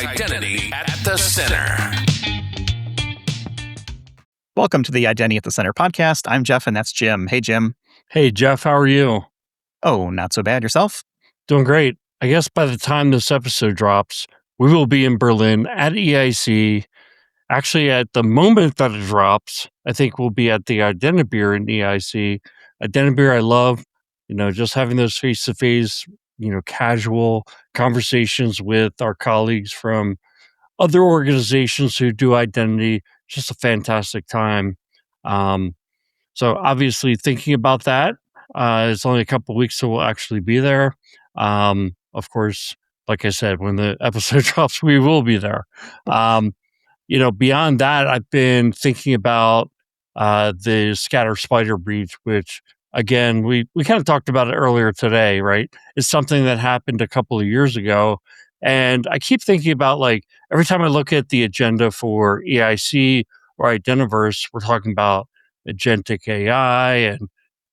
identity at the center. Welcome to the Identity at the Center podcast. I'm Jeff, and that's Jim. Hey, Jim. Hey, Jeff, how are you? Oh, not so bad. Yourself? Doing great. I guess by the time this episode drops, we will be in Berlin at EIC. Actually, at the moment that it drops, I think we'll be at the Identibeer in EIC. Identibeer, I love, just having those face-to-face, casual conversations with our colleagues from other organizations who do identity. Just a fantastic time. So obviously thinking about that, it's only a couple of weeks, so we'll actually be there. Of course, like I said, when the episode drops, we will be there. Beyond that, I've been thinking about the scatter spider breach, which again, we kind of talked about it earlier today, right? It's something that happened a couple of years ago. And I keep thinking about, every time I look at the agenda for EIC or Identiverse, we're talking about agentic AI and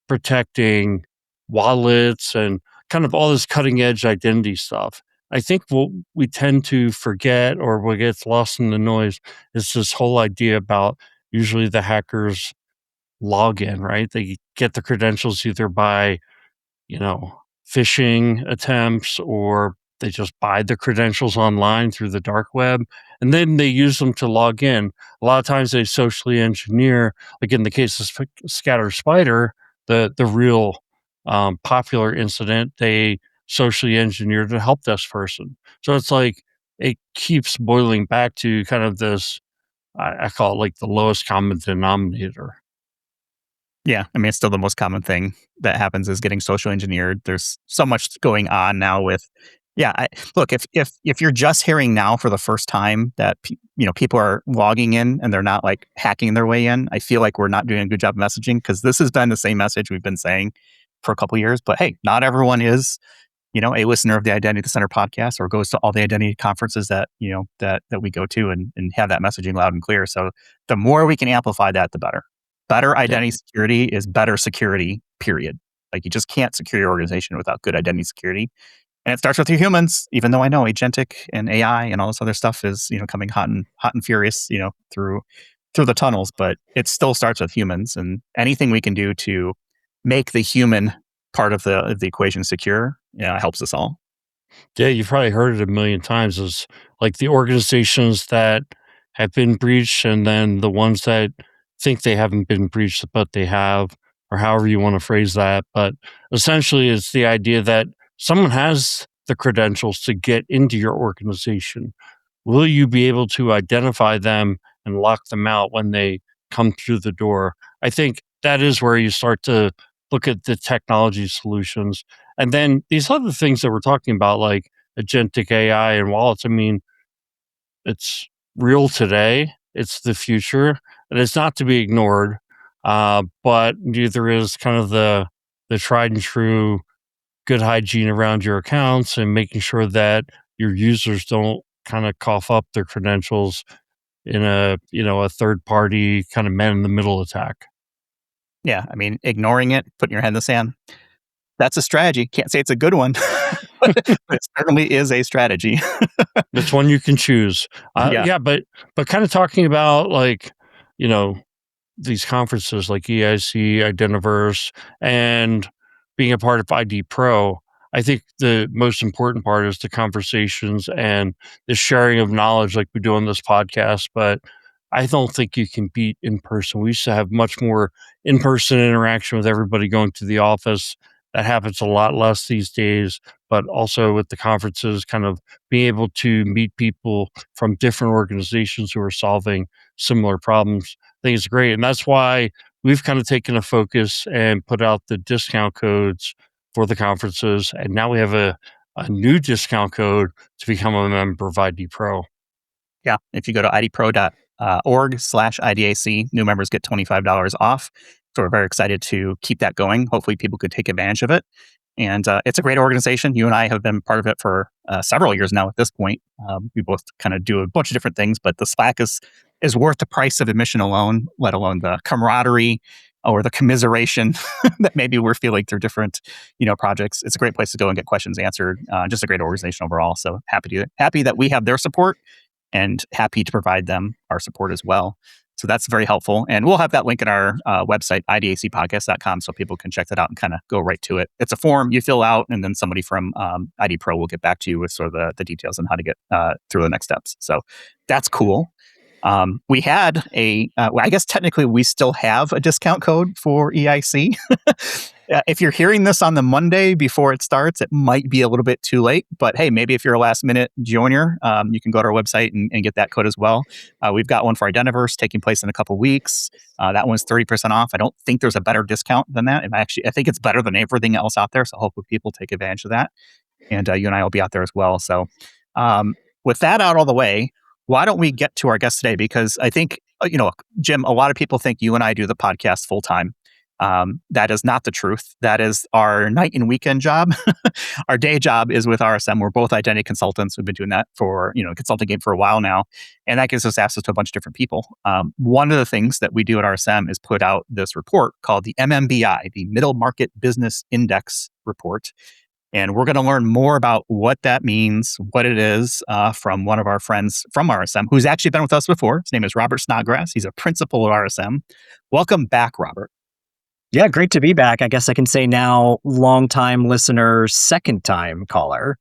protecting wallets and kind of all this cutting edge identity stuff. I think what we tend to forget, or what gets lost in the noise, is this whole idea about usually the hackers login, right? They get the credentials either by, phishing attempts, or they just buy the credentials online through the dark web, and then they use them to log in. A lot of times they socially engineer, like in the case of Scatter Spider, the real popular incident, they socially engineered a help desk person. So it's like it keeps boiling back to kind of this, I call it like the lowest common denominator. Yeah, I mean, it's still the most common thing that happens is getting social engineered. There's so much going on now with, look, if you're just hearing now for the first time that people are logging in and they're not like hacking their way in, I feel like we're not doing a good job of messaging, because this has been the same message we've been saying for a couple of years. But hey, not everyone is, a listener of the Identity at the Center podcast or goes to all the identity conferences that we go to and have that messaging loud and clear. So the more we can amplify that, the better. Better identity security is better security, period. Like, you just can't secure your organization without good identity security. And it starts with your humans, even though I know agentic and AI and all this other stuff is, coming hot and furious, through the tunnels, but it still starts with humans, and anything we can do to make the human part of the equation secure, helps us all. Yeah, you've probably heard it a million times, is like the organizations that have been breached, and then the ones that think they haven't been breached, but they have, or however you want to phrase that. But essentially, it's the idea that someone has the credentials to get into your organization. Will you be able to identify them and lock them out when they come through the door? I think that is where you start to look at the technology solutions. And then these other things that we're talking about, like agentic AI and wallets, I mean, it's real today. It's the future, and it's not to be ignored. But there is kind of the tried and true good hygiene around your accounts and making sure that your users don't kind of cough up their credentials in a third party kind of man in the middle attack. Yeah, I mean, ignoring it, putting your head in the sand, that's a strategy. Can't say it's a good one. It certainly is a strategy. It's one you can choose. But kind of talking about these conferences like EIC, Identiverse, and being a part of IDPro, I think the most important part is the conversations and the sharing of knowledge like we do on this podcast. But I don't think you can beat in person. We used to have much more in-person interaction with everybody going to the office. That happens a lot less these days, but also with the conferences, kind of being able to meet people from different organizations who are solving similar problems, I think it's great. And that's why we've kind of taken a focus and put out the discount codes for the conferences. And now we have a new discount code to become a member of IDPro. Yeah, if you go to idpro.org/IDAC, new members get $25 off. So we're very excited to keep that going. Hopefully people could take advantage of it. And it's a great organization. You and I have been part of it for several years now at this point. We both kind of do a bunch of different things, but the Slack is worth the price of admission alone, let alone the camaraderie or the commiseration that maybe we're feeling through different, projects. It's a great place to go and get questions answered. Just a great organization overall. So happy that we have their support and happy to provide them our support as well. So that's very helpful. And we'll have that link in our website, idacpodcast.com, so people can check that out and kind of go right to it. It's a form you fill out, and then somebody from IDPro will get back to you with sort of the details on how to get through the next steps. So that's cool. We had I guess technically we still have a discount code for EIC. If you're hearing this on the Monday before it starts, it might be a little bit too late. But hey, maybe if you're a last minute joiner, you can go to our website and get that code as well. We've got one for Identiverse taking place in a couple weeks. That one's 30% off. I don't think there's a better discount than that. I think it's better than everything else out there. So hopefully people take advantage of that. And you and I will be out there as well. So with that out all the way, why don't we get to our guest today? Because I think, Jim, a lot of people think you and I do the podcast full time. That is not the truth. That is our night and weekend job. Our day job is with RSM. We're both identity consultants. We've been doing that for, consulting game for a while now. And that gives us access to a bunch of different people. One of the things that we do at RSM is put out this report called the MMBI, the Middle Market Business Index Report. And we're going to learn more about what that means, what it is, from one of our friends from RSM, who's actually been with us before. His name is Robert Snodgrass. He's a principal at RSM. Welcome back, Robert. Yeah, great to be back. I guess I can say now, long-time listener, second-time caller.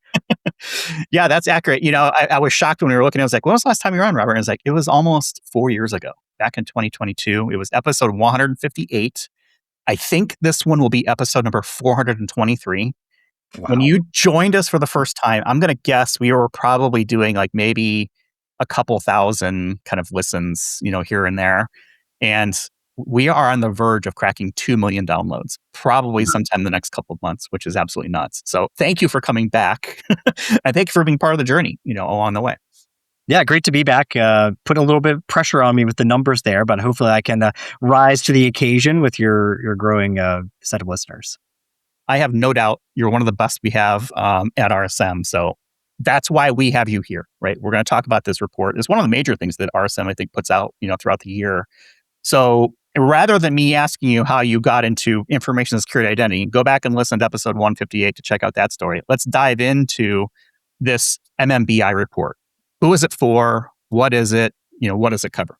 Yeah, that's accurate. I was shocked when we were looking. I was like, when was the last time you were on, Robert? And I was like, it was almost 4 years ago, back in 2022. It was episode 158. I think this one will be episode number 423. Wow. When you joined us for the first time, I'm going to guess we were probably doing like maybe a couple thousand kind of listens, here and there. And we are on the verge of cracking 2 million downloads, probably sometime in the next couple of months, which is absolutely nuts. So thank you for coming back. And thank you for being part of the journey, along the way. Yeah, great to be back. Put a little bit of pressure on me with the numbers there, but hopefully I can rise to the occasion with your growing set of listeners. I have no doubt you're one of the best we have at RSM. So that's why we have you here, right? We're going to talk about this report. It's one of the major things that RSM, I think, puts out, throughout the year. So rather than me asking you how you got into information security identity, go back and listen to episode 158 to check out that story. Let's dive into this MMBI report. Who is it for? What is it? What does it cover?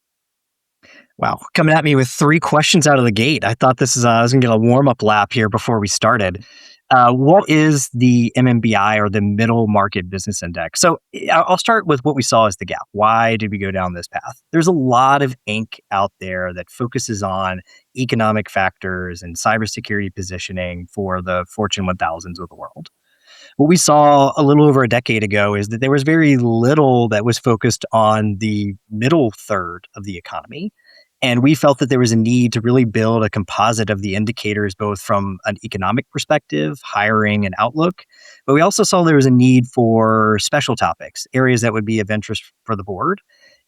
Wow, coming at me with 3 questions out of the gate. I thought this is I was going to get a warm-up lap here before we started. What is the MMBI, or the Middle Market Business Index? So I'll start with what we saw as the gap. Why did we go down this path? There's a lot of ink out there that focuses on economic factors and cybersecurity positioning for the Fortune 1000s of the world. What we saw a little over a decade ago is that there was very little that was focused on the middle third of the economy. And we felt that there was a need to really build a composite of the indicators, both from an economic perspective, hiring, and outlook. But we also saw there was a need for special topics, areas that would be of interest for the board.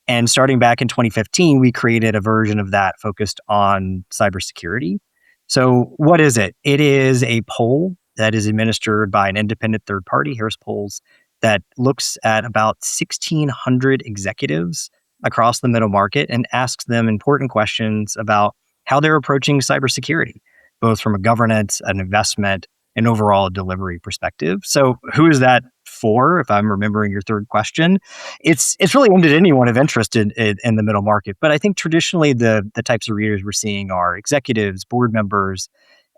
And starting back in 2015, we created a version of that focused on cybersecurity. So what is it? It is a poll that is administered by an independent third party, Harris Polls, that looks at about 1,600 executives across the middle market and asks them important questions about how they're approaching cybersecurity, both from a governance, an investment, and overall delivery perspective. So who is that for, if I'm remembering your third question? It's really aimed at anyone of interest in the middle market. But I think traditionally the types of readers we're seeing are executives, board members,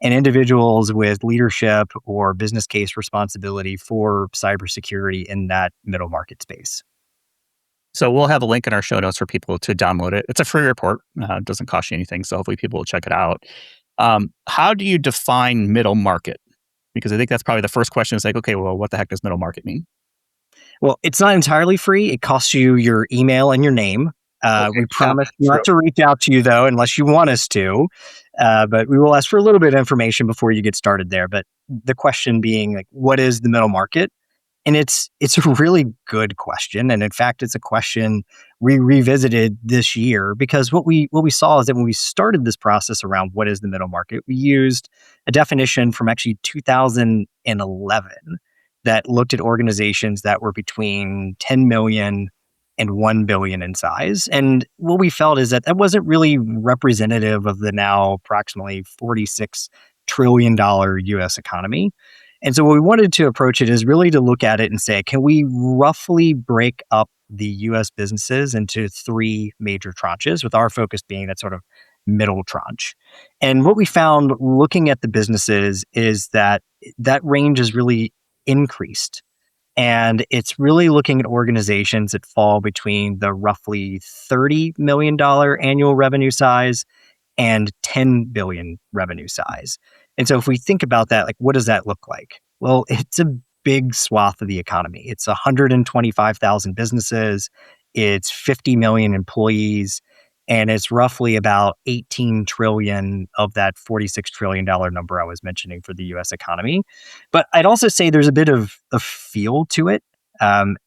and individuals with leadership or business case responsibility for cybersecurity in that middle market space. So we'll have a link in our show notes for people to download it. It's a free report. It doesn't cost you anything. So hopefully people will check it out. How do you define middle market? Because I think that's probably the first question is like, okay, well, what the heck does middle market mean? Well, it's not entirely free. It costs you your email and your name. We promise not to reach out to you, though, unless you want us to. But we will ask for a little bit of information before you get started there. But the question being, like, what is the middle market? And it's a really good question. And in fact, it's a question we revisited this year, because what we saw is that when we started this process around what is the middle market, we used a definition from actually 2011 that looked at organizations that were between 10 million and 1 billion in size. And what we felt is that that wasn't really representative of the now approximately $46 trillion US economy. And so what we wanted to approach it is really to look at it and say, can we roughly break up the US businesses into three major tranches, with our focus being that sort of middle tranche. And what we found looking at the businesses is that that range has really increased. And it's really looking at organizations that fall between the roughly $30 million annual revenue size and 10 billion revenue size. And so if we think about that, like what does that look like? Well, it's a big swath of the economy. It's 125,000 businesses, it's 50 million employees, and it's roughly about 18 trillion of that $46 trillion number I was mentioning for the US economy. But I'd also say there's a bit of a feel to it.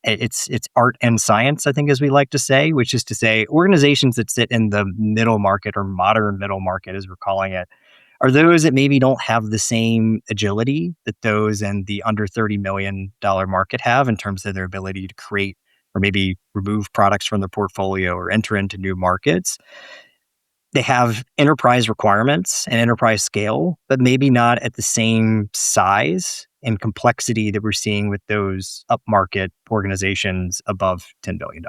It's art and science, I think, as we like to say, which is to say organizations that sit in the middle market or modern middle market, as we're calling it, are those that maybe don't have the same agility that those in the under $30 million market have in terms of their ability to create or maybe remove products from their portfolio or enter into new markets. They have enterprise requirements and enterprise scale, but maybe not at the same size and complexity that we're seeing with those upmarket organizations above $10 billion.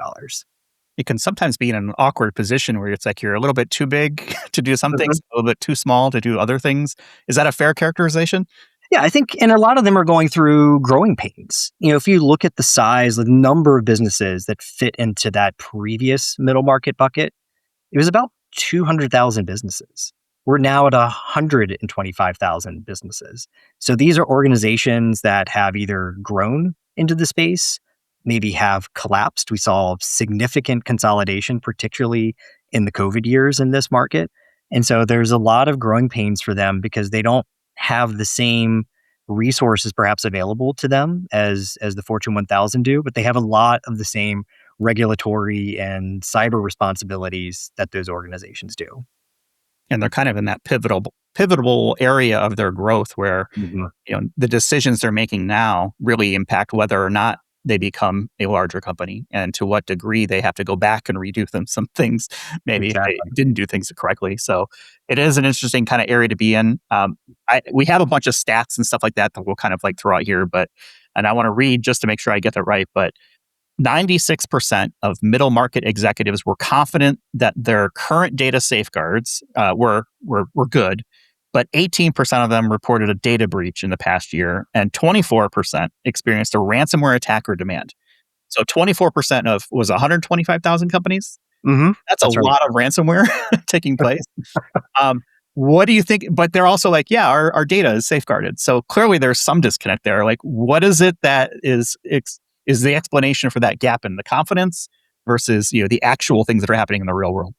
You can sometimes be in an awkward position where it's like you're a little bit too big to do some things, a little bit too small to do other things. Is that a fair characterization? Yeah, I think, and a lot of them are going through growing pains. If you look at the size, the number of businesses that fit into that previous middle market bucket, it was about 200,000 businesses. We're now at 125,000 businesses. So these are organizations that have either grown into the space, maybe have collapsed. We saw significant consolidation, particularly in the COVID years in this market. And so there's a lot of growing pains for them because they don't have the same resources perhaps available to them as the Fortune 1000 do, but they have a lot of the same regulatory and cyber responsibilities that those organizations do. And they're kind of in that pivotal area of their growth where the decisions they're making now really impact whether or not they become a larger company and to what degree they have to go back and redo some things. Maybe Exactly. they didn't do things correctly. So it is an interesting kind of area to be in. We have a bunch of stats and stuff like that we'll kind of like throw out here, and I want to read just to make sure I get that right. But 96% of middle market executives were confident that their current data safeguards were good, but 18% of them reported a data breach in the past year, and 24% experienced a ransomware attack or demand. So 24% was 125,000 companies. Mm-hmm. That's a lot of ransomware taking place. What do you think? But they're also like, yeah, our data is safeguarded. So clearly there's some disconnect there. Like, what is it that is the explanation for that gap in the confidence versus the actual things that are happening in the real world?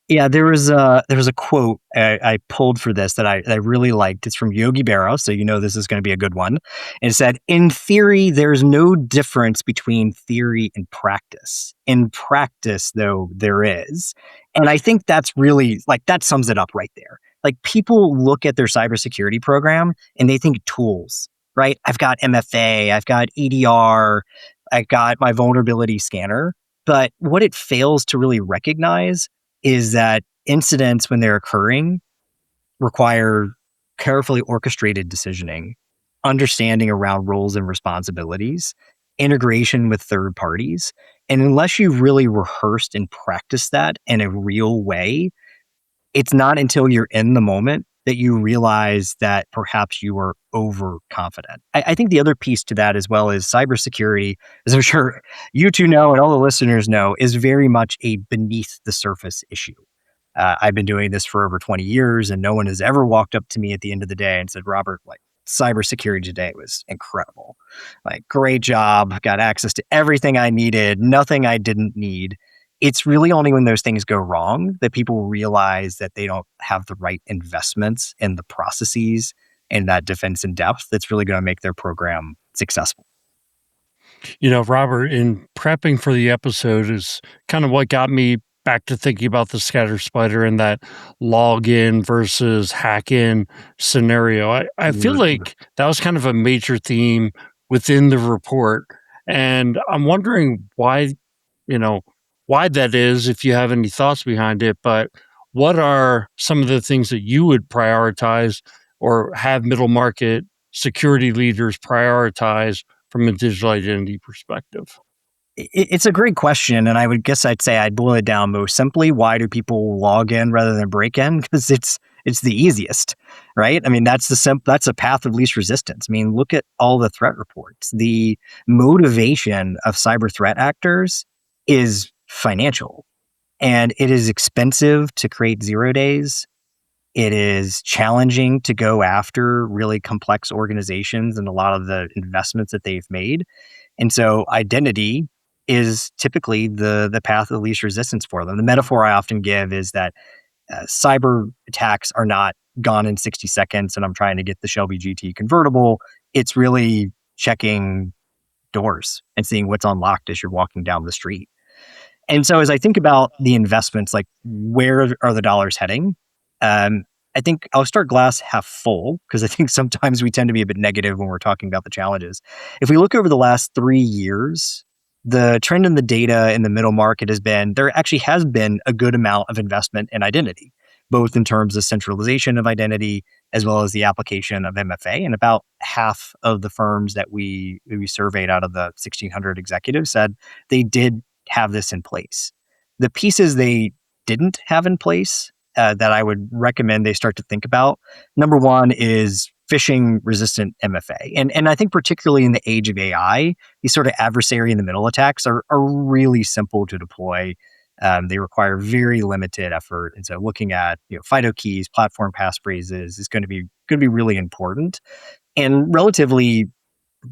Yeah, there was a quote I pulled for this that I really liked. It's from Yogi Berra, so this is going to be a good one. And it said, "In theory, there's no difference between theory and practice. In practice, though, there is." And I think that's really that sums it up right there. Like people look at their cybersecurity program and they think tools, right? I've got MFA, I've got EDR, I've got my vulnerability scanner. But what it fails to really recognize is that incidents, when they're occurring, require carefully orchestrated decisioning, understanding around roles and responsibilities, integration with third parties. And unless you've really rehearsed and practiced that in a real way, it's not until you're in the moment that you realize that perhaps you are overconfident. I think the other piece to that as well is cybersecurity, as I'm sure you two know and all the listeners know, is very much a beneath the surface issue. I've been doing this for over 20 years and no one has ever walked up to me at the end of the day and said, "Robert, cybersecurity today was incredible. Great job. Got access to everything I needed, nothing I didn't need." It's really only when those things go wrong that people realize that they don't have the right investments in the processes and that defense in depth that's really going to make their program successful. Robert, in prepping for the episode is kind of what got me back to thinking about the scatter spider and that login versus hack in scenario. I feel like that was kind of a major theme within the report. And I'm wondering why why that is, if you have any thoughts behind it, but what are some of the things that you would prioritize or have middle market security leaders prioritize from a digital identity perspective? It's a great question, and I'd say I'd boil it down most simply. Why do people log in rather than break in? Because it's the easiest, right? I mean, that's that's a path of least resistance. I mean, look at all the threat reports. The motivation of cyber threat actors is financial, and it is expensive to create 0 days. It is challenging to go after really complex organizations and a lot of the investments that they've made. And so identity is typically the path of least resistance for them. The metaphor I often give is that cyber attacks are not gone in 60 seconds and I'm trying to get the Shelby GT convertible. It's really checking doors and seeing what's unlocked as you're walking down the street. And so as I think about the investments, like where are the dollars heading? Um, I think I'll start glass half full because I think sometimes we tend to be a bit negative when we're talking about the challenges. If we look over the last 3 years, the trend in the data in the middle market has been there actually has been a good amount of investment in identity, both in terms of centralization of identity as well as the application of MFA. And about half of the firms that we surveyed out of the 1,600 executives said they did have this in place. The pieces they didn't have in place that I would recommend they start to think about. Number one is phishing resistant MFA. And I think particularly in the age of AI, these sort of adversary in the middle attacks are really simple to deploy. They require very limited effort. And so looking at FIDO keys, platform passphrases is going to be really important and relatively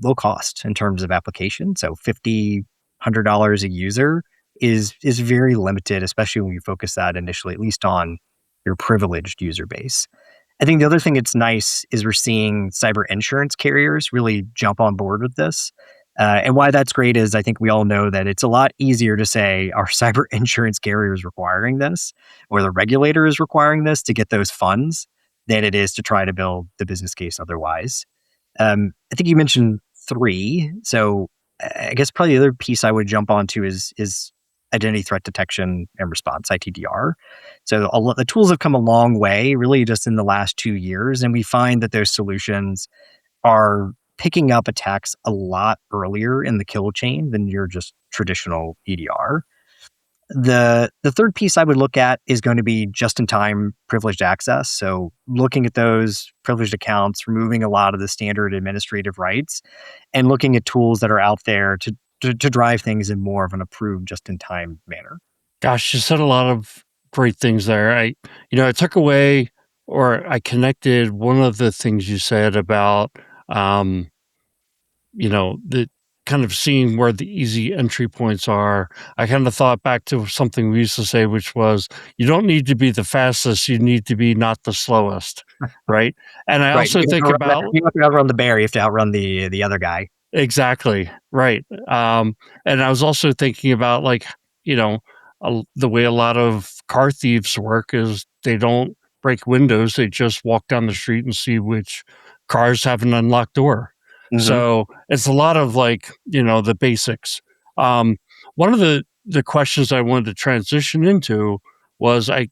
low cost in terms of application. So $50-$100 a user is very limited, especially when you focus that initially, at least on your privileged user base. I think the other thing that's nice is we're seeing cyber insurance carriers really jump on board with this. And why that's great is I think we all know that it's a lot easier to say, are cyber insurance carriers requiring this or the regulator is requiring this to get those funds than it is to try to build the business case otherwise. I think you mentioned three. So I guess probably the other piece I would jump onto is identity threat detection and response, ITDR. So the tools have come a long way, really just in the last 2 years. And we find that those solutions are picking up attacks a lot earlier in the kill chain than your just traditional EDR. The third piece I would look at is going to be just-in-time privileged access. So looking at those privileged accounts, removing a lot of the standard administrative rights, and looking at tools that are out there to drive things in more of an approved just-in-time manner. Gosh, you said a lot of great things there. I took away or I connected one of the things you said about, um, the kind of seeing where the easy entry points are. I kind of thought back to something we used to say, which was, you don't need to be the fastest, you need to be not the slowest, right? And I Right. also think about You have to outrun the bear. You have to outrun the other guy. exactly, right. And I was also thinking about you know, the way a lot of car thieves work is they don't break windows, they just walk down the street and see which cars have an unlocked door. Mm-hmm. So it's a lot of the basics. Um, One of the questions I wanted to transition into was I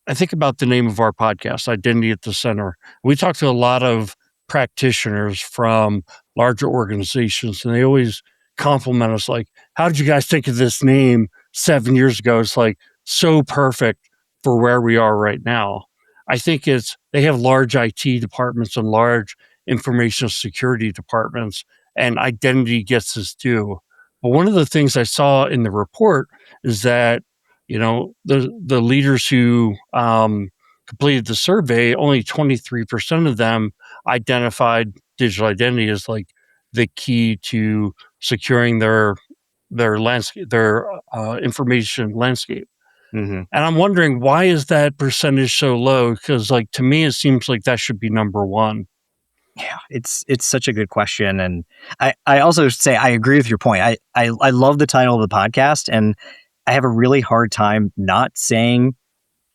think about the name of our podcast, Identity at the Center. We talk to a lot of practitioners from larger organizations, and they always compliment us like, how did you guys think of this name 7 years ago? It's like so perfect for where we are right now. I think they have large IT departments and large information security departments, and identity gets its due. But one of the things I saw in the report is that the leaders who completed the survey, only 23% of them identified digital identity as like the key to securing their landscape, their information landscape. Mm-hmm. And I'm wondering, why is that percentage so low? Because to me, it seems like that should be number one. Yeah, it's such a good question, and I also say I agree with your point. I love the title of the podcast, and I have a really hard time not saying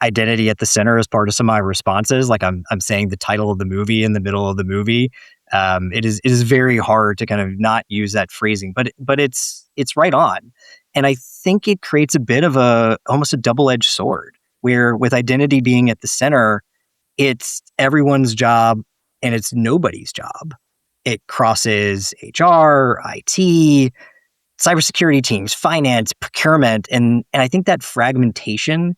identity at the center as part of some of my responses. Like I'm saying the title of the movie in the middle of the movie. It is very hard to kind of not use that phrasing, but it's right on. And I think it creates a bit of almost a double-edged sword, where with identity being at the center, it's everyone's job and it's nobody's job. It crosses HR, IT, cybersecurity teams, finance, procurement, and I think that fragmentation,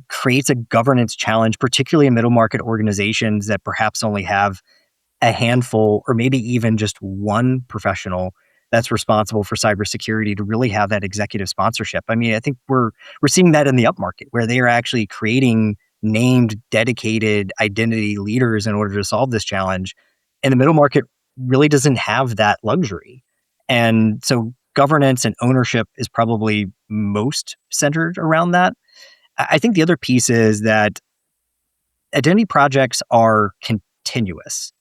creates a governance challenge, particularly in middle market organizations that perhaps only have a handful or maybe even just one professional that's responsible for cybersecurity to really have that executive sponsorship. I mean, I think we're seeing that in the upmarket where they are actually creating named, dedicated identity leaders in order to solve this challenge. And the middle market really doesn't have that luxury. And so governance and ownership is probably most centered around that. I think the other piece is that identity projects are continuous.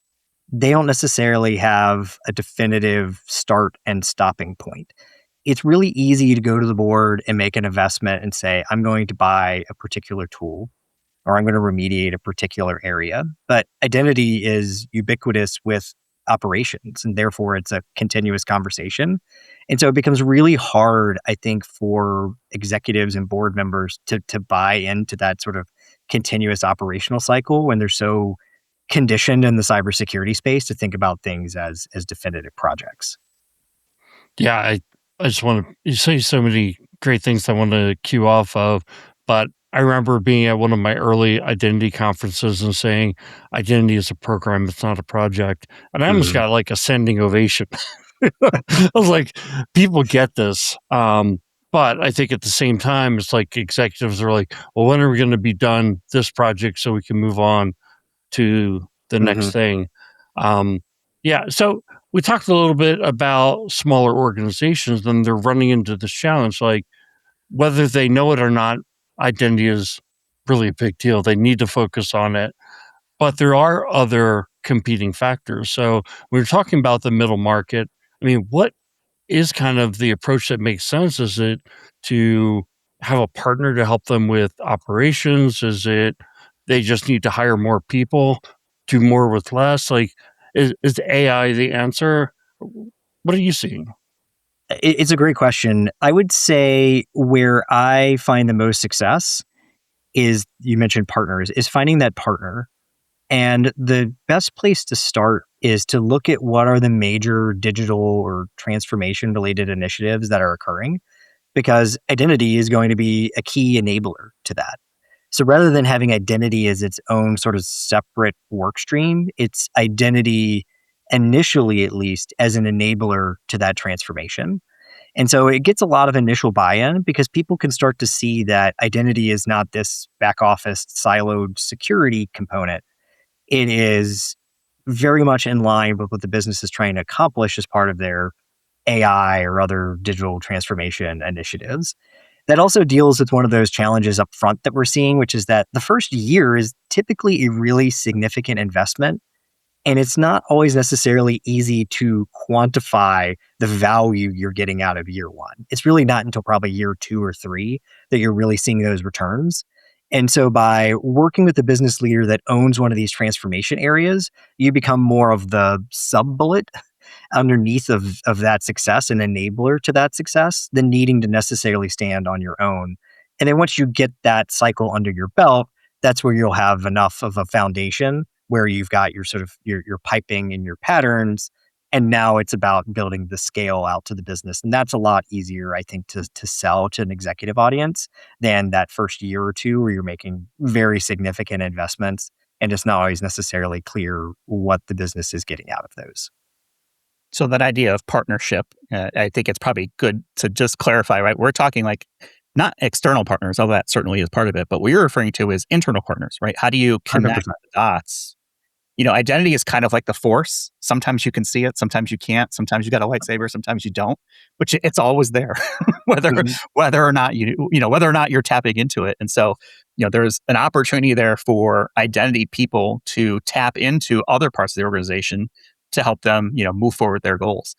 They don't necessarily have a definitive start and stopping point. It's really easy to go to the board and make an investment and say, I'm going to buy a particular tool or I'm going to remediate a particular area. But identity is ubiquitous with operations, and therefore it's a continuous conversation. And so it becomes really hard, I think, for executives and board members to buy into that sort of continuous operational cycle when they're so conditioned in the cybersecurity space to think about things as definitive projects. Yeah, I just want to, you say so many great things I want to cue off of, but I remember being at one of my early identity conferences and saying, identity is a program, it's not a project. And I almost got like a standing ovation. I was like, people get this. But I think at the same time, it's like executives are like, well, when are we going to be done this project so we can move on to the next thing? Yeah. So we talked a little bit about smaller organizations, and they're running into this challenge. Like, whether they know it or not, identity is really a big deal. They need to focus on it. But there are other competing factors. So when we're talking about the middle market, I mean, what is kind of the approach that makes sense? Is it to have a partner to help them with operations? Is it they just need to hire more people, do more with less? Like, is AI the answer? What are you seeing? It's a great question. I would say where I find the most success is, you mentioned partners, is finding that partner. And the best place to start is to look at what are the major digital or transformation related initiatives that are occurring, because identity is going to be a key enabler to that. So rather than having identity as its own sort of separate work stream, it's identity initially, at least, as an enabler to that transformation. And so it gets a lot of initial buy-in because people can start to see that identity is not this back office siloed security component. It is very much in line with what the business is trying to accomplish as part of their AI or other digital transformation initiatives. That also deals with one of those challenges up front that we're seeing, which is that the first year is typically a really significant investment. And it's not always necessarily easy to quantify the value you're getting out of year one. It's really not until probably year 2 or 3 that you're really seeing those returns. And so by working with the business leader that owns one of these transformation areas, you become more of the sub bullet underneath of that success, an enabler to that success, than needing to necessarily stand on your own. And then once you get that cycle under your belt, that's where you'll have enough of a foundation where you've got your sort of your piping and your patterns. And now it's about building the scale out to the business. And that's a lot easier, I think, to sell to an executive audience than that first year or two where you're making very significant investments and it's not always necessarily clear what the business is getting out of those. So that idea of partnership, I think it's probably good to just clarify, right? We're talking like not external partners, although that certainly is part of it, but what you're referring to is internal partners, right? How do you connect 100%. the dots? Identity is kind of like the force. Sometimes you can see it, sometimes you can't. Sometimes you got a lightsaber, sometimes you don't. But it's always there, whether or not whether or not you're tapping into it. And so, there's an opportunity there for identity people to tap into other parts of the organization to help them, move forward their goals.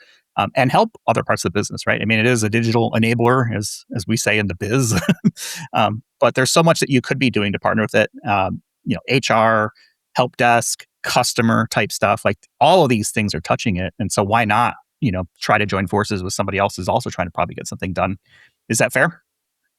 And help other parts of the business, right? I mean, it is a digital enabler, as we say in the biz. But there's so much that you could be doing to partner with it. HR, help desk, customer type stuff, like all of these things are touching it. And so why not, try to join forces with somebody else who's also trying to probably get something done. Is that fair?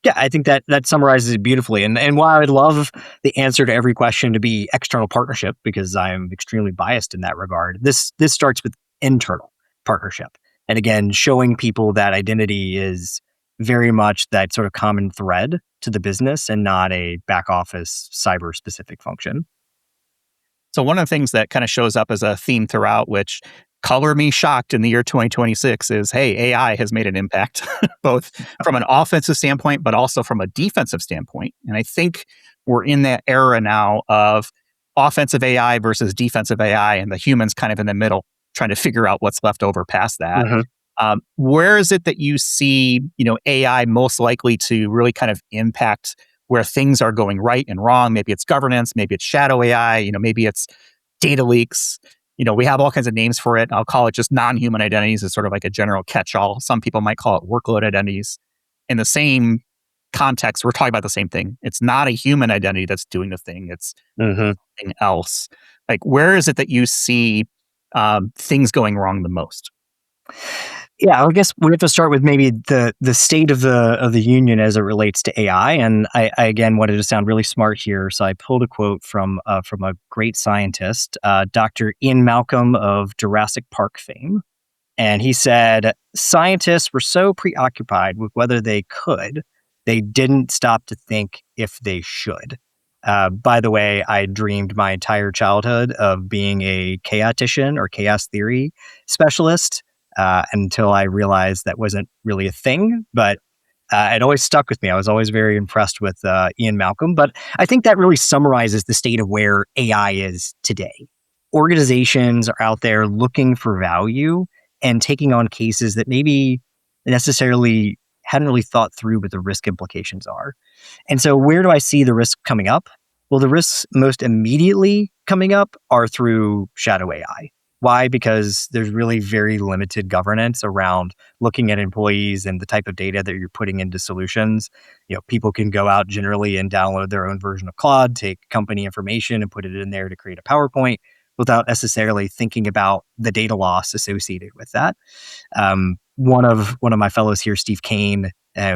Yeah, I think that summarizes it beautifully. And while I'd love the answer to every question to be external partnership, because I'm extremely biased in that regard, this starts with internal partnership. And again, showing people that identity is very much that sort of common thread to the business and not a back office cyber specific function. So one of the things that kind of shows up as a theme throughout, which color me shocked in the year 2026, is, hey, AI has made an impact, both from an offensive standpoint, but also from a defensive standpoint. And I think we're in that era now of offensive AI versus defensive AI, and the humans kind of in the middle trying to figure out what's left over past that. Where is it that you see, AI most likely to really kind of impact where things are going right and wrong? Maybe it's governance, maybe it's shadow AI, maybe it's data leaks. We have all kinds of names for it. I'll call it just non-human identities as sort of like a general catch-all. Some people might call it workload identities. In the same context, we're talking about the same thing. It's not a human identity that's doing the thing. It's something else. Like, where is it that you see things going wrong the most? Yeah, I guess we have to start with maybe the state of the union as it relates to AI. And I again wanted to sound really smart here, so I pulled a quote from a great scientist, Dr. Ian Malcolm of Jurassic Park fame, and he said scientists were so preoccupied with whether they could, they didn't stop to think if they should. By the way, I dreamed my entire childhood of being a chaotician or chaos theory specialist. Until I realized that wasn't really a thing, but it always stuck with me. I was always very impressed with Ian Malcolm, but I think that really summarizes the state of where AI is today. Organizations are out there looking for value and taking on cases that maybe necessarily hadn't really thought through what the risk implications are. And so where do I see the risk coming up? Well, the risks most immediately coming up are through shadow AI. Why? Because there's really very limited governance around looking at employees and the type of data that you're putting into solutions. People can go out generally and download their own version of Claude, take company information and put it in there to create a PowerPoint without necessarily thinking about the data loss associated with that. One of my fellows here, Steve Kane,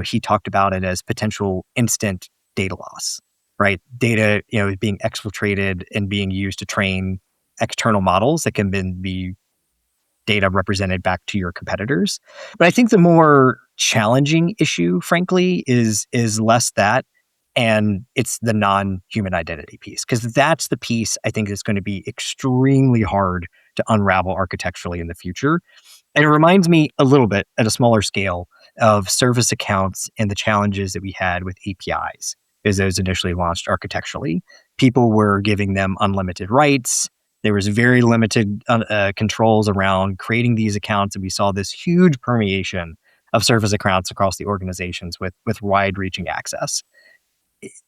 he talked about it as potential instant data loss, right? Data, being exfiltrated and being used to train external models that can then be data represented back to your competitors. But I think the more challenging issue, frankly, is less that, and it's the non-human identity piece, because that's the piece I think is going to be extremely hard to unravel architecturally in the future. And it reminds me a little bit at a smaller scale of service accounts and the challenges that we had with APIs as those initially launched architecturally. People were giving them unlimited rights. There was very limited controls around creating these accounts, and we saw this huge permeation of service accounts across the organizations with wide-reaching access.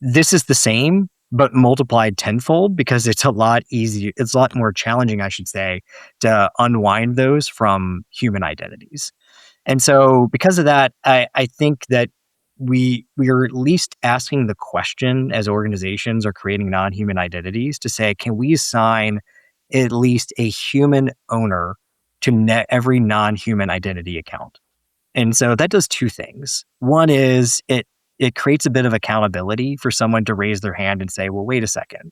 This is the same, but multiplied tenfold, because it's a lot easier. It's a lot more challenging, I should say, to unwind those from human identities. And so because of that, I think that we are at least asking the question as organizations are creating non-human identities to say, can we assign at least a human owner to every non-human identity account? And so that does two things. One is it creates a bit of accountability for someone to raise their hand and say, well, wait a second,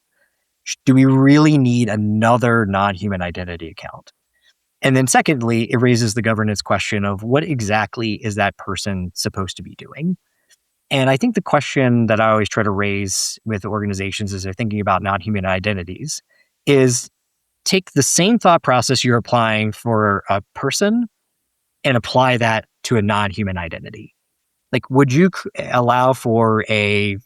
do we really need another non-human identity account? And then secondly, it raises the governance question of what exactly is that person supposed to be doing? And I think the question that I always try to raise with organizations as they're thinking about non-human identities is, take the same thought process you're applying for a person and apply that to a non-human identity. Like, would you allow for a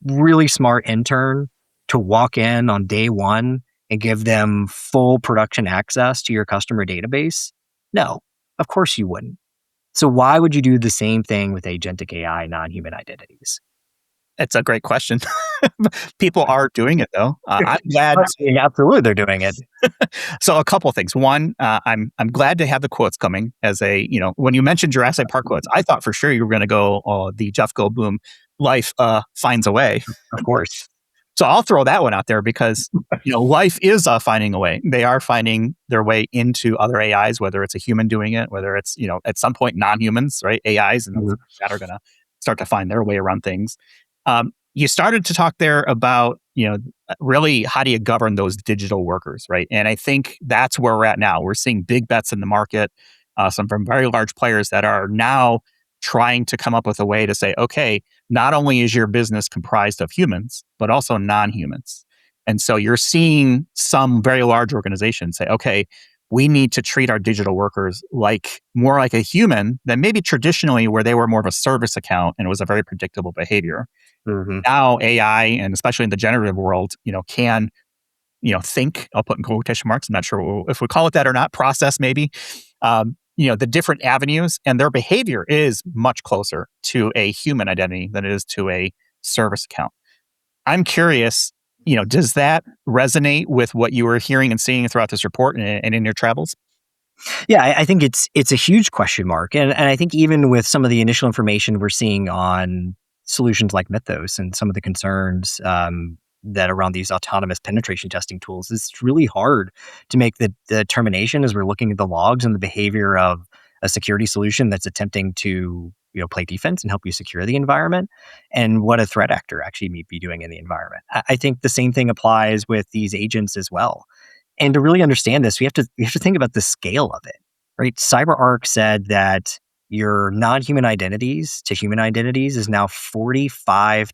really smart intern to walk in on day one and give them full production access to your customer database? No, of course you wouldn't. So why would you do the same thing with agentic AI non-human identities? It's a great question. People are doing it, though. I'm glad. Absolutely, they're doing it. So a couple of things. One, I'm glad to have the quotes coming. When you mentioned Jurassic Park quotes, I thought for sure you were going to go, the Jeff Goldblum life finds a way. Of course. So I'll throw that one out there because life is finding a way. They are finding their way into other AIs, whether it's a human doing it, whether it's at some point non-humans, right? AIs and things like that are going to start to find their way around things. You started to talk there about really how do you govern those digital workers, right? And I think that's where we're at now. We're seeing big bets in the market, some from very large players that are now trying to come up with a way to say, okay, not only is your business comprised of humans, but also non-humans. And so you're seeing some very large organizations say, okay, we need to treat our digital workers more like a human than maybe traditionally where they were more of a service account and it was a very predictable behavior. Mm-hmm. Now AI, and especially in the generative world, can think, I'll put in quotation marks, I'm not sure if we call it that or not, process maybe, the different avenues, and their behavior is much closer to a human identity than it is to a service account. I'm curious, does that resonate with what you were hearing and seeing throughout this report and in your travels? Yeah, I think it's a huge question mark. And I think even with some of the initial information we're seeing on solutions like Mythos and some of the concerns that around these autonomous penetration testing tools, it's really hard to make the determination as we're looking at the logs and the behavior of a security solution that's attempting to play defense and help you secure the environment, and what a threat actor actually may be doing in the environment. I think the same thing applies with these agents as well. And to really understand this, we have to think about the scale of it, right? CyberArk said that your non-human identities to human identities is now 45-1.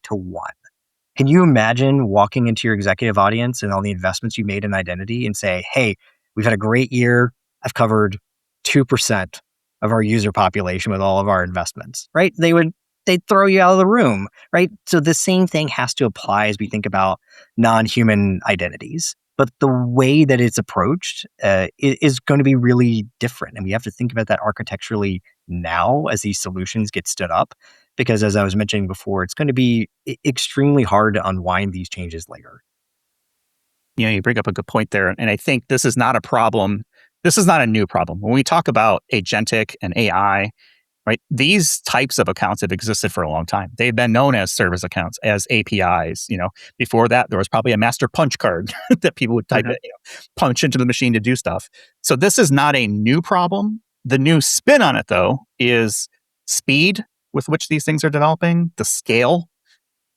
Can you imagine walking into your executive audience and all the investments you made in identity and say, hey, we've had a great year. I've covered 2% of our user population with all of our investments, right? They'd throw you out of the room, right? So the same thing has to apply as we think about non-human identities. But the way that it's approached is going to be really different. And we have to think about that architecturally now as these solutions get stood up. Because as I was mentioning before, it's going to be extremely hard to unwind these changes later. You bring up a good point there. And I think this is not a problem. This is not a new problem. When we talk about agentic and AI, right, these types of accounts have existed for a long time. They've been known as service accounts, as APIs. Before that, there was probably a master punch card that people would type punch into the machine to do stuff. So this is not a new problem. The new spin on it, though, is speed with which these things are developing, the scale.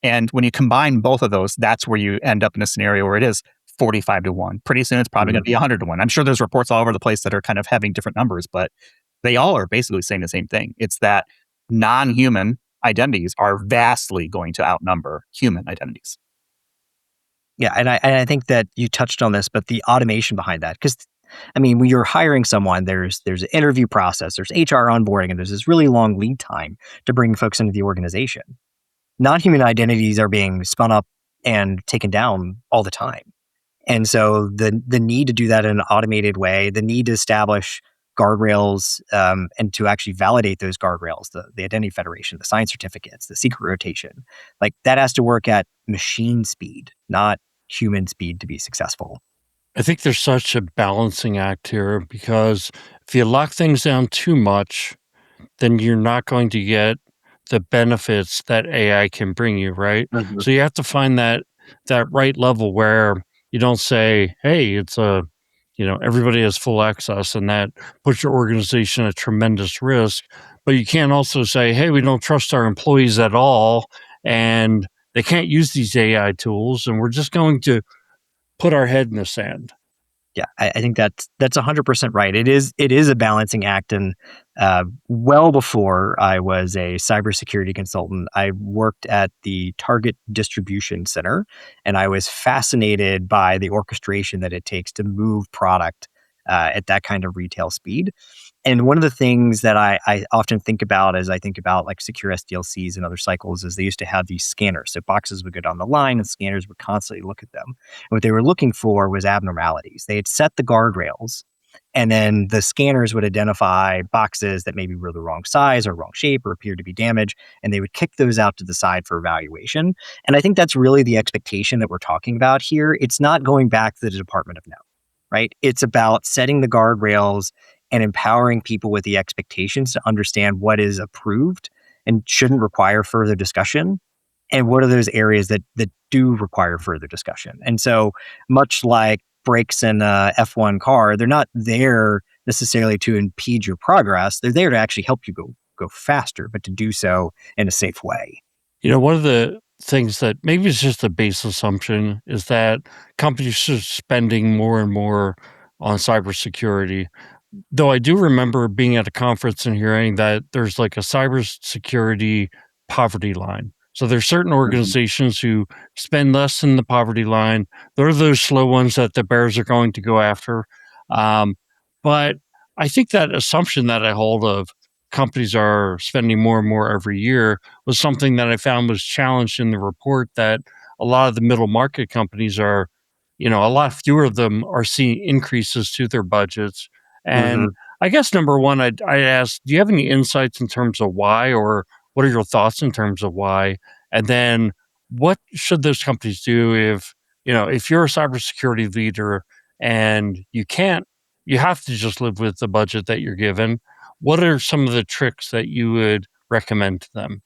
And when you combine both of those, that's where you end up in a scenario where it is 45-1. Pretty soon, it's probably going to be 100-1. I'm sure there's reports all over the place that are kind of having different numbers, but they all are basically saying the same thing. It's that non-human identities are vastly going to outnumber human identities. Yeah, and I think that you touched on this, but the automation behind that, because when you're hiring someone, there's an interview process, there's HR onboarding, and there's this really long lead time to bring folks into the organization. Non-human identities are being spun up and taken down all the time. And so the need to do that in an automated way, the need to establish guardrails and to actually validate those guardrails, the identity federation, the signed certificates, the secret rotation, like that has to work at machine speed, not human speed to be successful. I think there's such a balancing act here because if you lock things down too much, then you're not going to get the benefits that AI can bring you, right? Mhm. So you have to find that right level where you don't say, "Hey, everybody has full access," and that puts your organization at tremendous risk. But you can't also say, "Hey, we don't trust our employees at all, and they can't use these AI tools, and we're just going to put our head in the sand." Yeah, I think that's 100% right. It is a balancing act, and well before I was a cybersecurity consultant, I worked at the Target Distribution Center, and I was fascinated by the orchestration that it takes to move product at that kind of retail speed. And one of the things that I often think about as I think about like secure SDLCs and other cycles is they used to have these scanners. So boxes would go down the line and scanners would constantly look at them. And what they were looking for was abnormalities. They had set the guardrails, and then the scanners would identify boxes that maybe were the wrong size or wrong shape or appeared to be damaged, and they would kick those out to the side for evaluation. And I think that's really the expectation that we're talking about here. It's not going back to the Department of No, right? It's about setting the guardrails and empowering people with the expectations to understand what is approved and shouldn't require further discussion, and what are those areas that do require further discussion. And so much like brakes in a F1 car, they're not there necessarily to impede your progress. They're there to actually help you go faster, but to do so in a safe way. One of the things that maybe it's just a base assumption is that companies are spending more and more on cybersecurity. Though I do remember being at a conference and hearing that there's like a cybersecurity poverty line. So there's certain Mhm. organizations who spend less than the poverty line. They're those slow ones that the bears are going to go after. Um, but I think that assumption that I hold of companies are spending more and more every year was something that I found was challenged in the report, that a lot of the middle market companies are, a lot fewer of them are seeing increases to their budgets. And Mhm. I guess number one, I'd ask, do you have any insights in terms of why, or what are your thoughts in terms of why? And then what should those companies do if you're a cybersecurity leader and you have to just live with the budget that you're given? What are some of the tricks that you would recommend to them?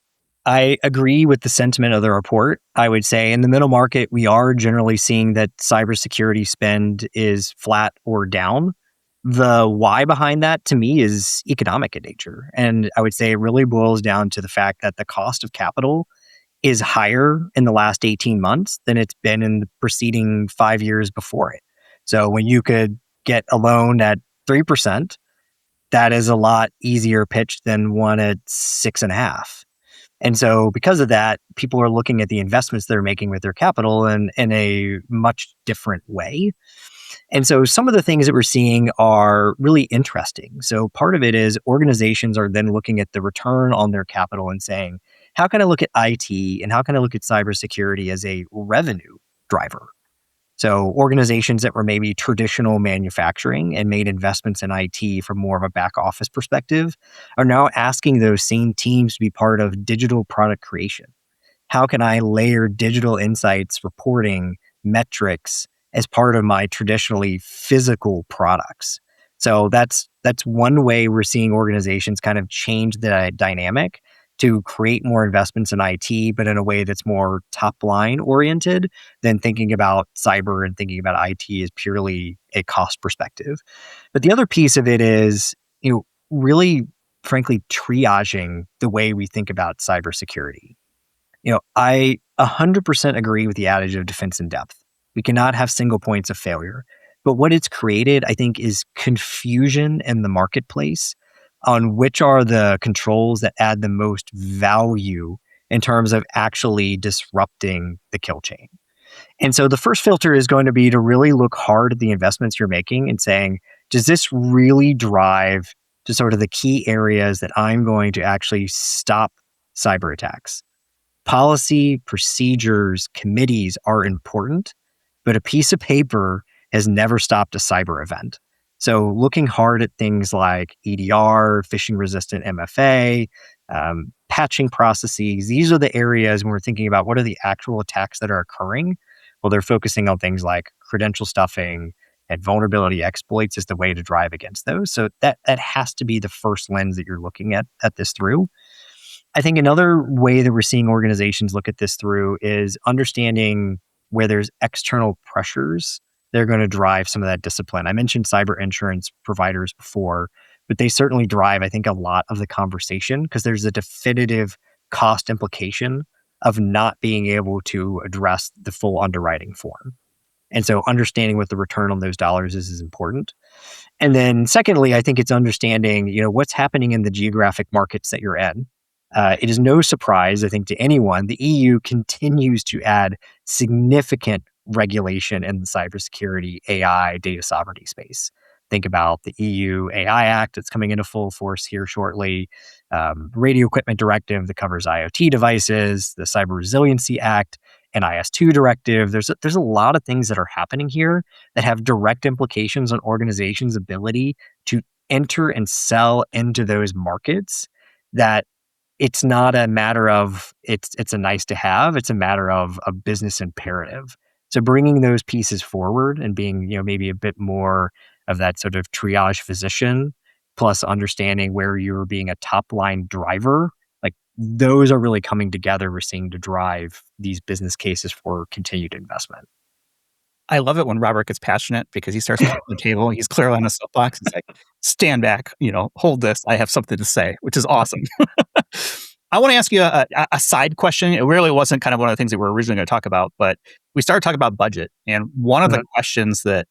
I agree with the sentiment of the report. I would say in the middle market, we are generally seeing that cybersecurity spend is flat or down. The why behind that to me is economic in nature. And I would say it really boils down to the fact that the cost of capital is higher in the last 18 months than it's been in the preceding 5 years before it. So when you could get a loan at 3%, that is a lot easier pitch than one at 6.5. And so because of that, people are looking at the investments they're making with their capital in a much different way. And so some of the things that we're seeing are really interesting. So part of it is organizations are then looking at the return on their capital and saying, how can I look at IT and how can I look at cybersecurity as a revenue driver? So organizations that were maybe traditional manufacturing and made investments in IT from more of a back office perspective are now asking those same teams to be part of digital product creation. How can I layer digital insights, reporting, metrics as part of my traditionally physical products? So that's one way we're seeing organizations kind of change the dynamic to create more investments in IT, but in a way that's more top line oriented than thinking about cyber and thinking about IT as purely a cost perspective. But the other piece of it is, really frankly triaging the way we think about cybersecurity. I 100% agree with the adage of defense in depth. We cannot have single points of failure. But what it's created, I think, is confusion in the marketplace on which are the controls that add the most value in terms of actually disrupting the kill chain. And so the first filter is going to be to really look hard at the investments you're making and saying, does this really drive to sort of the key areas that I'm going to actually stop cyber attacks? Policy, procedures, committees are important, but a piece of paper has never stopped a cyber event. So, looking hard at things like EDR, phishing resistant MFA, patching processes, these are the areas when we're thinking about what are the actual attacks that are occurring. Well, they're focusing on things like credential stuffing and vulnerability exploits as the way to drive against those. So, that has to be the first lens that you're looking at this through. I think another way that we're seeing organizations look at this through is understanding where there's external pressures that are going to drive some of that discipline. I mentioned cyber insurance providers before, but they certainly drive, I think, a lot of the conversation because there's a definitive cost implication of not being able to address the full underwriting form. And so understanding what the return on those dollars is important. And then secondly, I think it's understanding, what's happening in the geographic markets that you're in. It is no surprise, I think, to anyone, the EU continues to add significant regulation in the cybersecurity, AI, data sovereignty space. Think about the EU AI Act that's coming into full force here shortly, Radio Equipment Directive that covers IoT devices, the Cyber Resiliency Act, NIS2 directive. There's a lot of things that are happening here that have direct implications on organizations' ability to enter and sell into those markets, that it's not a matter of it's a nice to have, it's a matter of a business imperative. So bringing those pieces forward and being, maybe a bit more of that sort of triage physician, plus understanding where you're being a top line driver, like those are really coming together, we're seeing, to drive these business cases for continued investment. I love it when Robert gets passionate because he starts kicking the table. He's clearly on a soapbox. He's like, stand back, hold this. I have something to say, which is awesome. I want to ask you a side question. It really wasn't kind of one of the things that we were originally going to talk about, but we started talking about budget. And one of the questions that,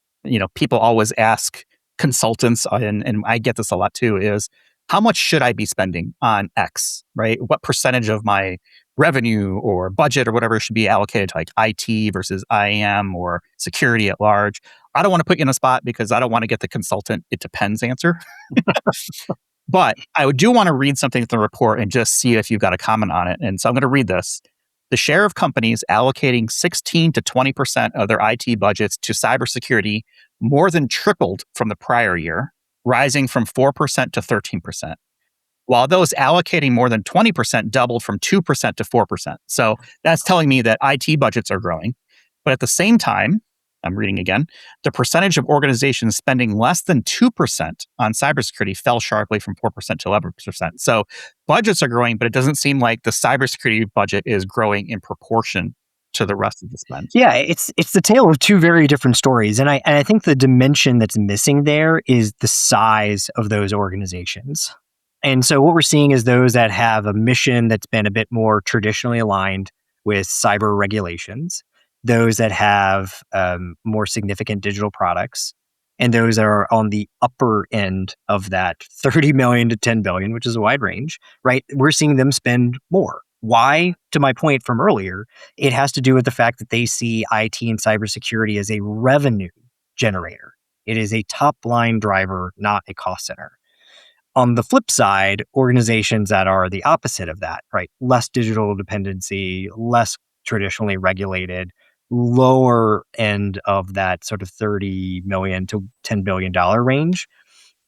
people always ask consultants, and I get this a lot too, is how much should I be spending on X, right? What percentage of my revenue or budget or whatever should be allocated to like IT versus IAM or security at large? I don't want to put you in a spot because I don't want to get the consultant, it depends answer. But I do want to read something from the report and just see if you've got a comment on it. And so I'm going to read this. The share of companies allocating 16 to 20% of their IT budgets to cybersecurity more than tripled from the prior year, rising from 4% to 13%. While those allocating more than 20% doubled from 2% to 4%. So that's telling me that IT budgets are growing. But at the same time, I'm reading again, the percentage of organizations spending less than 2% on cybersecurity fell sharply from 4% to 11%. So budgets are growing, but it doesn't seem like the cybersecurity budget is growing in proportion to the rest of the spend. Yeah, it's the tale of two very different stories. And I think the dimension that's missing there is the size of those organizations. And so what we're seeing is those that have a mission that's been a bit more traditionally aligned with cyber regulations, those that have more significant digital products, and those that are on the upper end of that 30 million to 10 billion, which is a wide range, right? We're seeing them spend more. Why? To my point from earlier, it has to do with the fact that they see IT and cybersecurity as a revenue generator. It is a top line driver, not a cost center. On the flip side, organizations that are the opposite of that, right? Less digital dependency, less traditionally regulated, lower end of that sort of 30 million to $10 billion range,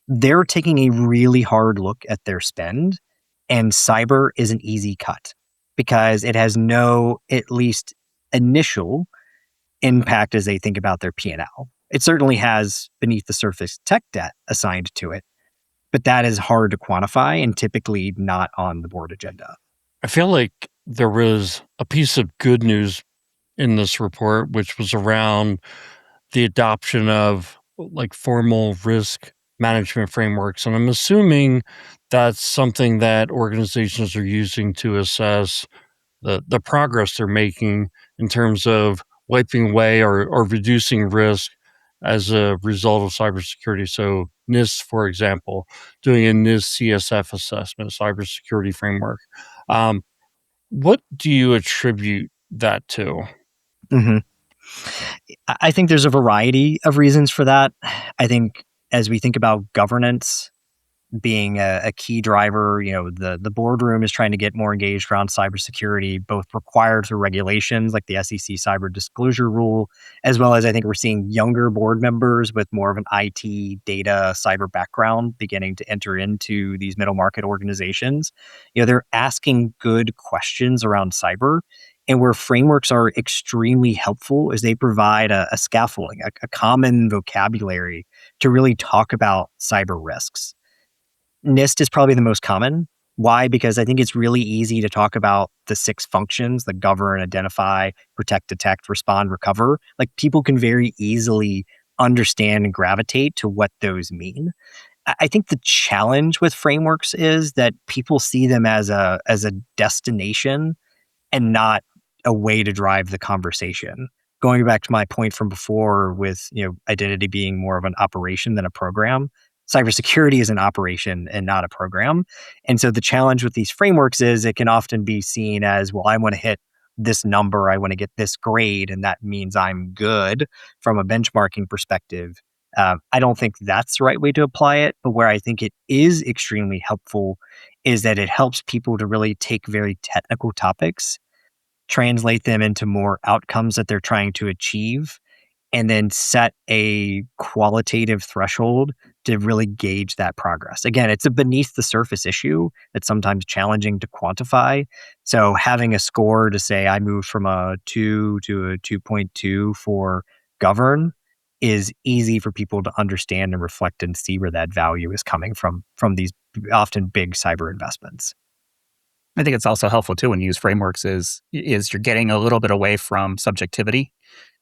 they're taking a really hard look at their spend. And cyber is an easy cut because it has no, at least initial, impact as they think about their P&L. It certainly has beneath the surface tech debt assigned to it, but that is hard to quantify and typically not on the board agenda. I feel like there was a piece of good news in this report, which was around the adoption of like formal risk management frameworks. And I'm assuming that's something that organizations are using to assess the progress they're making in terms of wiping away or reducing risk as a result of cybersecurity. So NIST, for example, doing a NIST CSF assessment, cybersecurity framework. What do you attribute that to? Mm-hmm. I think there's a variety of reasons for that. I think as we think about governance being a key driver, the boardroom is trying to get more engaged around cybersecurity, both required through regulations like the SEC cyber disclosure rule, as well as I think we're seeing younger board members with more of an IT data cyber background beginning to enter into these middle market organizations. They're asking good questions around cyber. And where frameworks are extremely helpful is they provide a scaffolding, a common vocabulary to really talk about cyber risks. NIST is probably the most common. Why? Because I think it's really easy to talk about the 6 functions that govern, identify, protect, detect, respond, recover. Like people can very easily understand and gravitate to what those mean. I think the challenge with frameworks is that people see them as a destination and not a way to drive the conversation. Going back to my point from before with, identity being more of an operation than a program, cybersecurity is an operation and not a program. And so the challenge with these frameworks is it can often be seen as, well, I want to hit this number, I want to get this grade, and that means I'm good from a benchmarking perspective. I don't think that's the right way to apply it, but where I think it is extremely helpful is that it helps people to really take very technical topics, translate them into more outcomes that they're trying to achieve, and then set a qualitative threshold to really gauge that progress. Again, it's a beneath the surface issue that's sometimes challenging to quantify. So having a score to say I moved from a 2 to a 2.2 for govern is easy for people to understand and reflect and see where that value is coming from these often big cyber investments. I think it's also helpful too when you use frameworks is you're getting a little bit away from subjectivity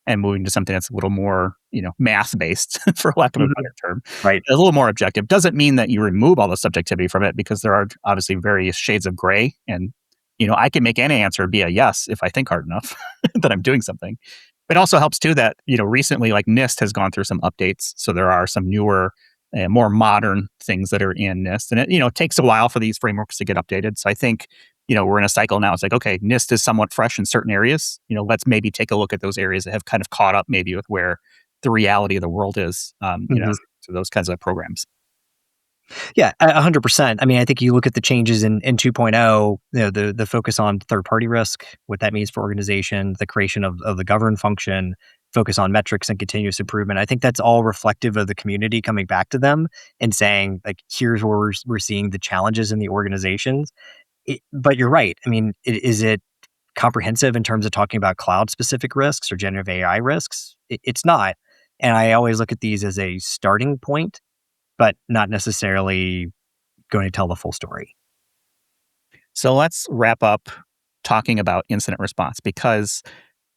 and moving to something that's a little more, math based, for lack of a Mhm. better term, Right. a little more objective. Doesn't mean that you remove all the subjectivity from it because there are obviously various shades of gray. And, I can make any answer be a yes if I think hard enough that I'm doing something. It also helps too that, recently like NIST has gone through some updates. So there are some newer, more modern things that are in NIST. And it takes a while for these frameworks to get updated. So I think, we're in a cycle now. It's like, okay, NIST is somewhat fresh in certain areas. Let's maybe take a look at those areas that have kind of caught up maybe with where the reality of the world is, Mhm. to those kinds of programs. Yeah, 100%. I mean, I think you look at the changes in 2.0, the focus on third party risk, what that means for organizations, the creation of the govern function, focus on metrics and continuous improvement. I think that's all reflective of the community coming back to them and saying, like, here's where we're seeing the challenges in the organizations. But you're right. I mean, is it comprehensive in terms of talking about cloud specific risks or generative AI risks? It's not. And I always look at these as a starting point, but not necessarily going to tell the full story. So let's wrap up talking about incident response because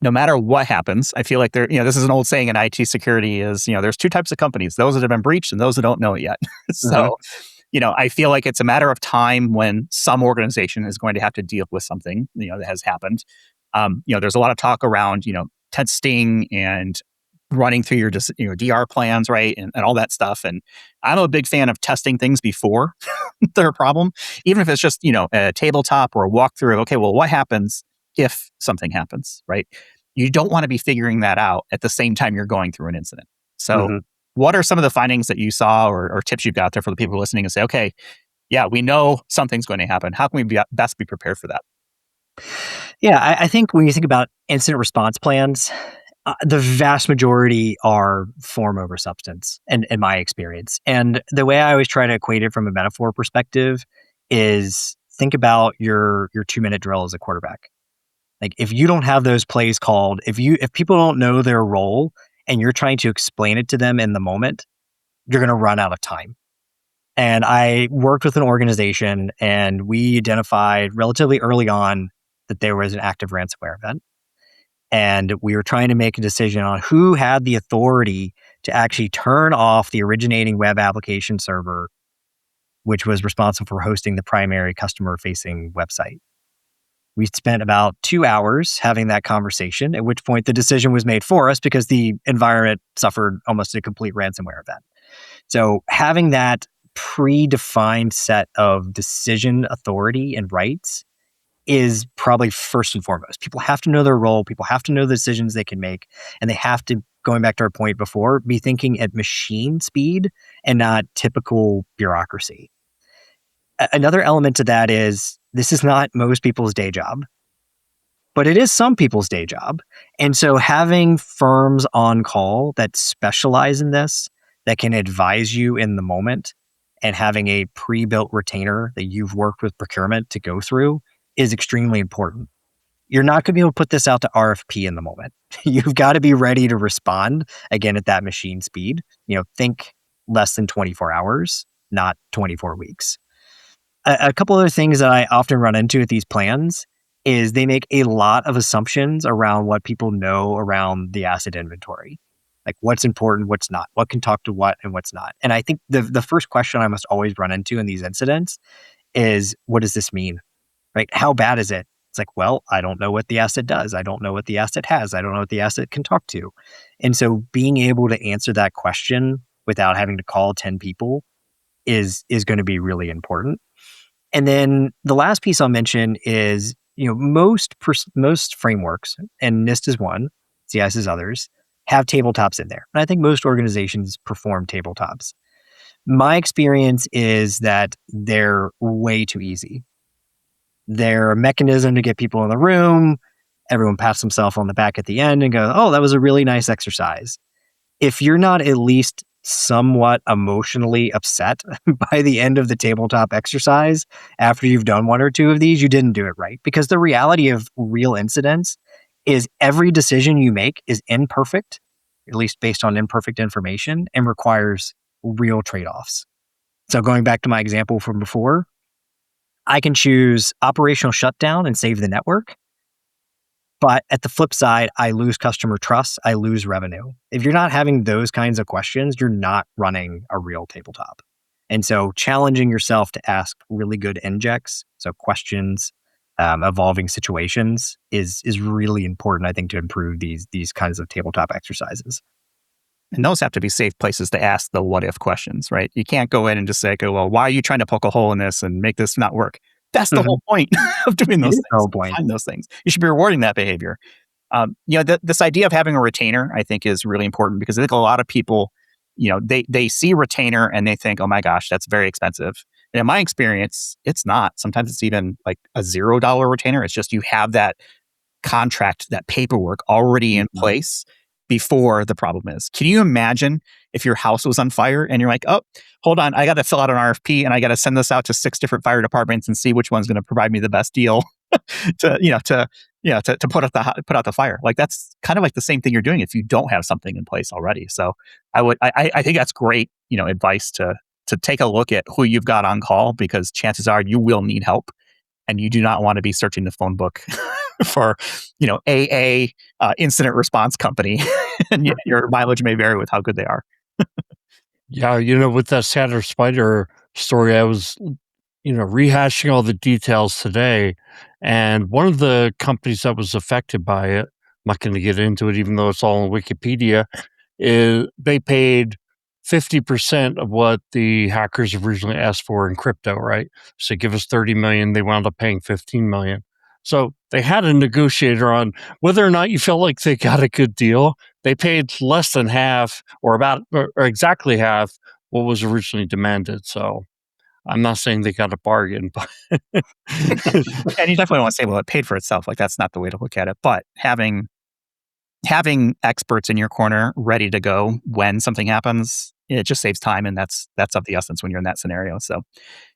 no matter what happens, I feel like this is an old saying in IT security is, there's two types of companies, those that have been breached and those that don't know it yet. Mhm. So, I feel like it's a matter of time when some organization is going to have to deal with something, that has happened. There's a lot of talk around, testing and running through your, DR plans, right? And all that stuff. And I'm a big fan of testing things before they're a problem, even if it's just, a tabletop or a walkthrough of, okay, well, what happens if something happens, right? You don't want to be figuring that out at the same time you're going through an incident. So, Mhm. what are some of the findings that you saw or tips you've got there for the people listening and say, okay, yeah, we know something's going to happen. How can we best be prepared for that? Yeah, I think when you think about incident response plans, the vast majority are form over substance, in my experience. And the way I always try to equate it from a metaphor perspective is think about your 2 minute drill as a quarterback. Like if you don't have those plays called, if people don't know their role and you're trying to explain it to them in the moment, you're going to run out of time. And I worked with an organization and we identified relatively early on that there was an active ransomware event. And we were trying to make a decision on who had the authority to actually turn off the originating web application server, which was responsible for hosting the primary customer facing website. We spent about 2 hours having that conversation, at which point the decision was made for us because the environment suffered almost a complete ransomware event. So having that predefined set of decision authority and rights is probably first and foremost. People have to know their role, people have to know the decisions they can make, and they have to, going back to our point before, be thinking at machine speed and not typical bureaucracy. Another element to that is this is not most people's day job, but it is some people's day job. And so having firms on call that specialize in this, that can advise you in the moment, and having a pre-built retainer that you've worked with procurement to go through is extremely important. You're not going to be able to put this out to RFP in the moment. You've got to be ready to respond again at that machine speed. Think less than 24 hours, not 24 weeks. A couple other things that I often run into with these plans is they make a lot of assumptions around what people know around the asset inventory. Like what's important, what's not, what can talk to what and what's not. And I think the first question I must always run into in these incidents is what does this mean? Right? How bad is it? It's like, well, I don't know what the asset does. I don't know what the asset has. I don't know what the asset can talk to. And so being able to answer that question without having to call 10 people is going to be really important. And then the last piece I'll mention is, most frameworks, and NIST is one, CIS is others, have tabletops in there. And I think most organizations perform tabletops. My experience is that they're way too easy. They're a mechanism to get people in the room. Everyone pats themselves on the back at the end and go, oh, that was a really nice exercise. If you're not at least somewhat emotionally upset by the end of the tabletop exercise after you've done one or two of these, you didn't do it right. Because the reality of real incidents is every decision you make is imperfect, at least based on imperfect information, and requires real trade offs. So, going back to my example from before, I can choose operational shutdown and save the network. But at the flip side, I lose customer trust, I lose revenue. If you're not having those kinds of questions, you're not running a real tabletop. And so challenging yourself to ask really good injects, so questions, evolving situations is really important, I think, to improve these kinds of tabletop exercises. And those have to be safe places to ask the what if questions, right? You can't go in and just say, okay, well, why are you trying to poke a hole in this and make this not work? That's the whole point of doing those It is the whole things. point. Find those things. You should be rewarding that behavior. This idea of having a retainer, I think, is really important because I think a lot of people, they see retainer and they think, oh my gosh, that's very expensive. And in my experience, it's not. Sometimes it's even like a $0 retainer. It's just you have that contract, that paperwork already in place before the problem is. Can you imagine if your house was on fire and you're like, oh, hold on, I got to fill out an RFP and I got to send this out to 6 different fire departments and see which one's going to provide me the best deal to put out the fire. Like that's kind of like the same thing you're doing if you don't have something in place already. So I think that's great, advice to take a look at who you've got on call because chances are you will need help and you do not want to be searching the phone book for, AA incident response company. And your mileage may vary with how good they are. Yeah, with that Satter Spider story, I was, rehashing all the details today. And one of the companies that was affected by it, I'm not going to get into it, even though it's all on Wikipedia, is they paid 50% of what the hackers originally asked for in crypto, right? So give us 30 million, they wound up paying 15 million. So they had a negotiator on whether or not you felt like they got a good deal. They paid less than half or exactly half what was originally demanded. So I'm not saying they got a bargain, but And you definitely want to say, well, it paid for itself. Like that's not the way to look at it. But having experts in your corner ready to go when something happens, it just saves time, and that's of the essence when you're in that scenario. So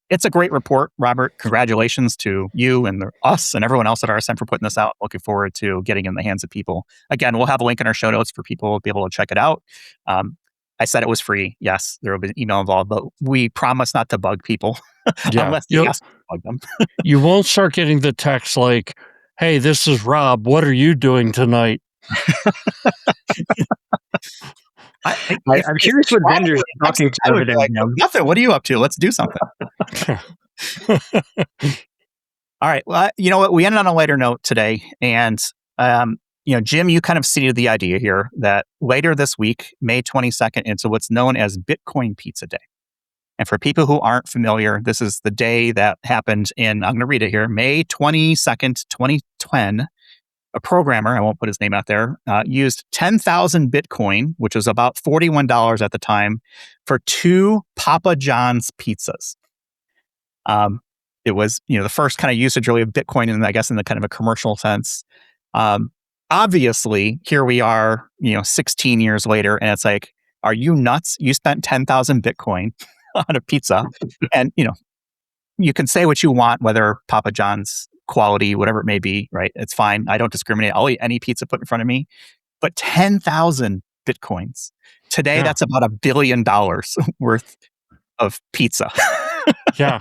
it's a great report, Robert. Congratulations to you and us and everyone else at RSM for putting this out. Looking forward to getting it in the hands of people. Again, we'll have a link in our show notes for people to be able to check it out. I said it was free. Yes, there will be an email involved, but we promise not to bug people unless you ask to bug them. You won't start getting the text like, hey, this is Rob. What are you doing tonight? I'm curious what vendors are talking to over there. Like, nothing. What are you up to? Let's do something. All right. Well, you know what? We ended on a lighter note today. And, Jim, you kind of seeded the idea here that later this week, May 22nd, it's what's known as Bitcoin Pizza Day. And for people who aren't familiar, this is the day that happened I'm going to read it here, May 22nd, 2010. A programmer, I won't put his name out there, used 10,000 Bitcoin, which was about $41 at the time, for 2 Papa John's pizzas. It was, the first kind of usage really of Bitcoin, and I guess in the kind of a commercial sense. Obviously, here we are, 16 years later, and it's like, are you nuts? You spent 10,000 Bitcoin on a pizza, and you can say what you want, whether Papa John's quality, whatever it may be, right? It's fine. I don't discriminate. I'll eat any pizza put in front of me. But 10,000 Bitcoins. Today, that's about $1 billion worth of pizza. Yeah.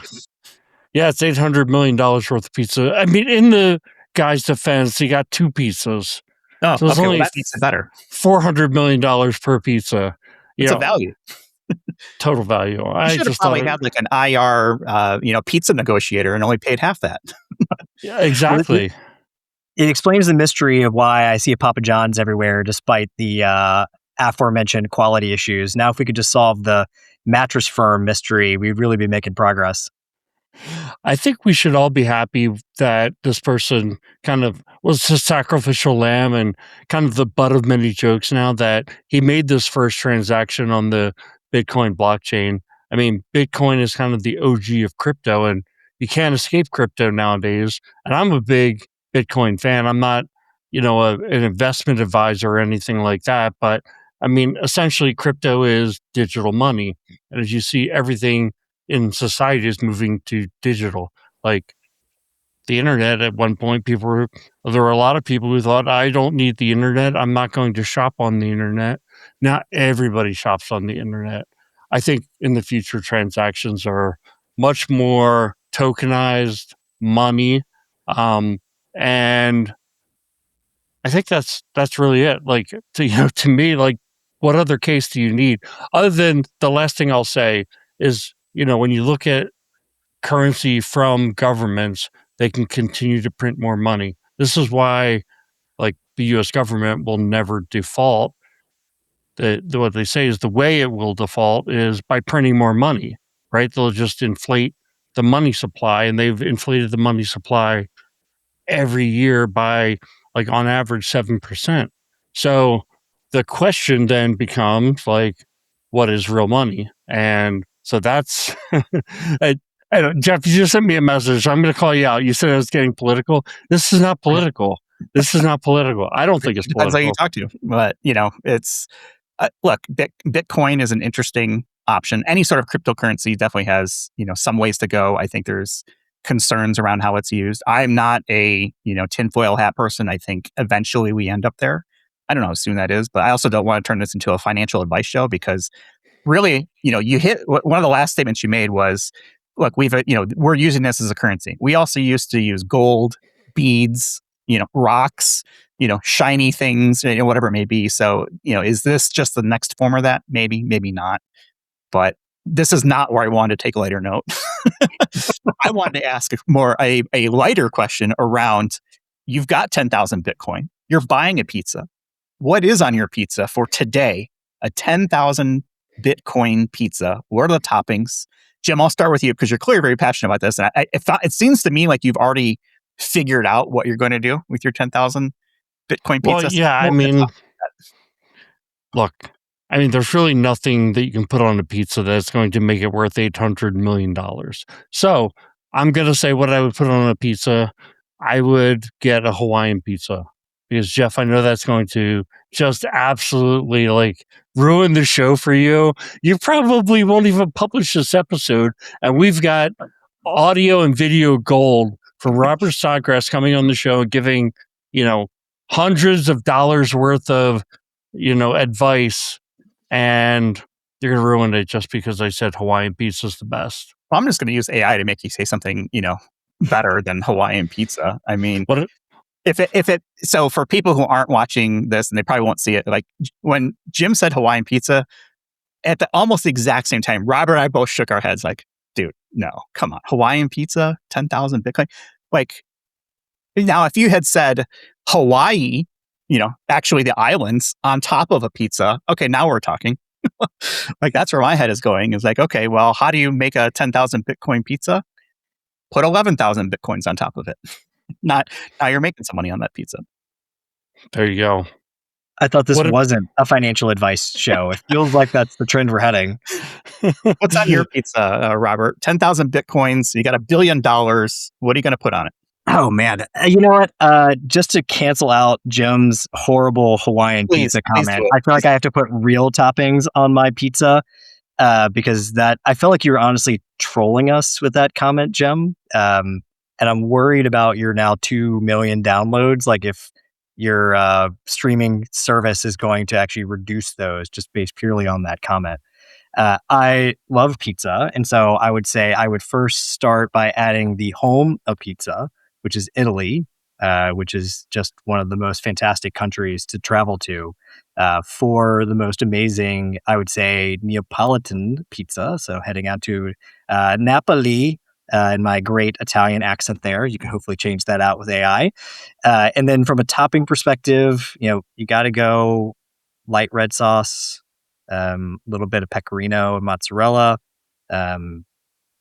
Yeah, it's $800 million worth of pizza. I mean, in the guy's defense, he got 2 pizzas. Oh, so it's only that makes it better. $400 million per pizza. It's a value. Total value. You should have probably had like an IR, pizza negotiator and only paid half that. Yeah, exactly. It explains the mystery of why I see a Papa John's everywhere, despite the aforementioned quality issues. Now, if we could just solve the mattress firm mystery, we'd really be making progress. I think we should all be happy that this person kind of was a sacrificial lamb and kind of the butt of many jokes now that he made this first transaction on the Bitcoin blockchain. I mean, Bitcoin is kind of the OG of crypto, and you can't escape crypto nowadays. And I'm a big Bitcoin fan. I'm not, an investment advisor or anything like that. But I mean, essentially, crypto is digital money. And as you see, everything in society is moving to digital. Like the internet, at one point, there were a lot of people who thought, I don't need the internet. I'm not going to shop on the internet. Not everybody shops on the internet. I think in the future, transactions are much more tokenized money. And I think that's really it. Like, to me, like, what other case do you need? Other than the last thing I'll say is, when you look at currency from governments, they can continue to print more money. This is why, like, the U.S. government will never default. What they say is the way it will default is by printing more money, right? They'll just inflate the money supply, and they've inflated the money supply every year by, like, on average 7%. So the question then becomes, like, what is real money? And so that's I don't, Jeff, you just sent me a message. I'm going to call you out. You said I was getting political. This is not political. This is not political. I don't think it's Depends how you political. talk to, but it's look. Bitcoin is an interesting option. Any sort of cryptocurrency definitely has some ways to go. I think there's concerns around how it's used. I'm not a tinfoil hat person. I think eventually we end up there. I don't know how soon that is, but I also don't want to turn this into a financial advice show because really, you hit one of the last statements you made was, look, we're using this as a currency. We also used to use gold, beads, rocks, shiny things, whatever it may be. So, is this just the next form of that? Maybe, maybe not. But this is not where I wanted to take a lighter note. I wanted to ask a lighter question around, you've got 10,000 Bitcoin. You're buying a pizza. What is on your pizza for today? A 10,000 Bitcoin pizza. What are the toppings? Jim, I'll start with you because you're clearly very passionate about this. And it seems to me like you've already figured out what you're going to do with your 10,000 Bitcoin pizza. Well, yeah, I mean, look, there's really nothing that you can put on a pizza that's going to make it worth $800 million. So I'm going to say what I would put on a pizza. I would get a Hawaiian pizza because, Jeff, I know that's going to just absolutely, like, ruin the show for you. You probably won't even publish this episode. And we've got audio and video gold from Robert Snodgrass coming on the show, giving, hundreds of dollars worth of, advice. And you're going to ruin it just because I said Hawaiian pizza is the best. Well, I'm just going to use AI to make you say something, better than Hawaiian pizza. I mean, so for people who aren't watching this and they probably won't see it, like when Jim said Hawaiian pizza, at the almost the exact same time, Robert and I both shook our heads like, dude, no, come on. Hawaiian pizza, 10,000 Bitcoin. Like, now if you had said Hawaii, actually the islands on top of a pizza, okay, now we're talking. Like, that's where my head is going, is like, okay, well, how do you make a 10,000 Bitcoin pizza? Put 11,000 Bitcoins on top of it. Now you're making some money on that pizza. There you go. I thought this wasn't a financial advice show. It feels like that's the trend we're heading. What's on your pizza, Robert? 10,000 Bitcoins. You got $1 billion. What are you going to put on it? Oh, man. You know what? Just to cancel out Jim's horrible Hawaiian pizza comment, I feel like I have to put real toppings on my pizza because I feel like you're honestly trolling us with that comment, Jim. And I'm worried about your now 2 million downloads. Like, if your streaming service is going to actually reduce those just based purely on that comment. I love pizza. And so I would say I would first start by adding the home of pizza, which is Italy, which is just one of the most fantastic countries to travel to for the most amazing, I would say, Neapolitan pizza. So heading out to Napoli in my great Italian accent there. You can hopefully change that out with AI. And then from a topping perspective, you got to go light red sauce, a little bit of pecorino and mozzarella,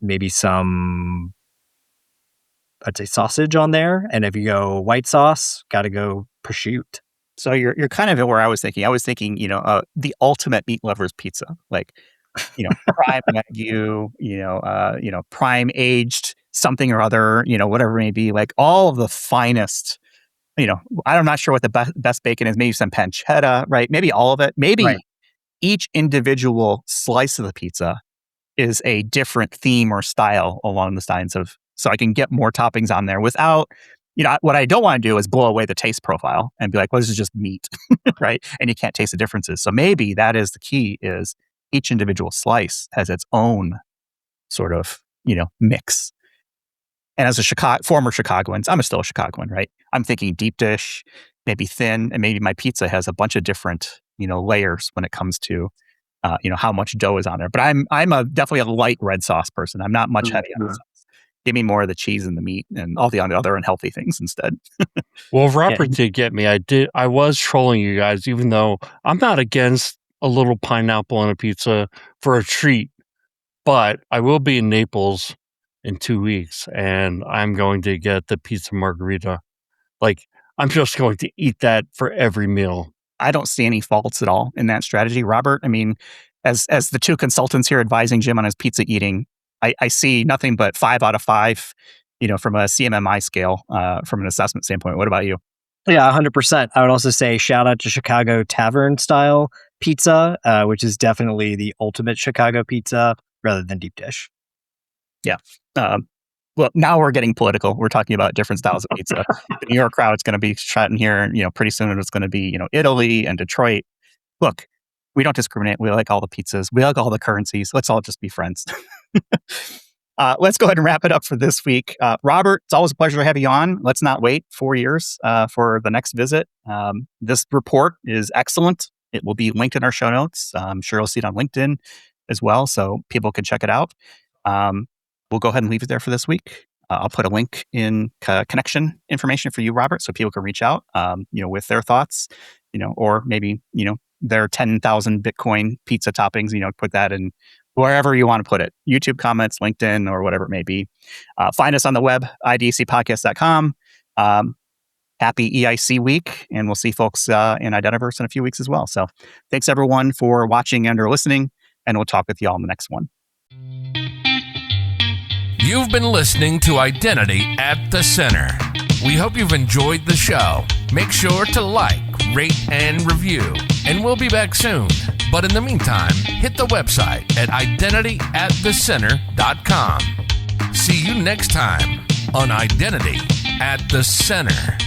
maybe some, I'd say, sausage on there. And if you go white sauce, got to go prosciutto. So you're kind of where I was thinking. I was thinking, the ultimate meat lovers pizza, like, prime Wagyu, prime aged something or other, whatever it may be, like all of the finest, I'm not sure what the best bacon is, maybe some pancetta, right? Maybe all of it. Maybe each individual slice of the pizza is a different theme or style along the lines of, so I can get more toppings on there without, what I don't want to do is blow away the taste profile and be like, well, this is just meat, right? And you can't taste the differences. So maybe that is the key, is each individual slice has its own sort of, mix. And as a former Chicagoan, I'm still a Chicagoan, right? I'm thinking deep dish, maybe thin, and maybe my pizza has a bunch of different, layers when it comes to, how much dough is on there. But I'm definitely a light red sauce person. I'm not much heavy on the sauce. Give me more of the cheese and the meat and all the other unhealthy things instead. Well, Robert did get me. I was trolling you guys, even though I'm not against a little pineapple on a pizza for a treat. But I will be in Naples in 2 weeks, and I'm going to get the pizza margherita. Like, I'm just going to eat that for every meal. I don't see any faults at all in that strategy, Robert. I mean, as the two consultants here advising Jim on his pizza eating, I see nothing but 5 out of 5, from a CMMI scale, from an assessment standpoint. What about you? Yeah, 100%. I would also say shout out to Chicago Tavern style pizza, which is definitely the ultimate Chicago pizza rather than deep dish. Yeah. Well, now we're getting political. We're talking about different styles of pizza. The New York crowd's going to be shouting here, pretty soon it's going to be, Italy and Detroit. Look, we don't discriminate. We like all the pizzas. We like all the currencies. Let's all just be friends. Let's go ahead and wrap it up for this week. Robert, it's always a pleasure to have you on. Let's not wait 4 years for the next visit. This report is excellent. It will be linked in our show notes. I'm sure you'll see it on LinkedIn as well, so people can check it out. We'll go ahead and leave it there for this week. I'll put a link in connection information for you, Robert, so people can reach out, with their thoughts, or maybe, their 10,000 Bitcoin pizza toppings, put that in wherever you want to put it, YouTube comments, LinkedIn, or whatever it may be. Find us on the web, idcpodcast.com. Happy EIC week, and we'll see folks in Identiverse in a few weeks as well. So thanks everyone for watching and or listening, and we'll talk with you all in the next one. You've been listening to Identity at the Center. We hope you've enjoyed the show. Make sure to like, rate, and review. And we'll be back soon. But in the meantime, hit the website at identityatthecenter.com. See you next time on Identity at the Center.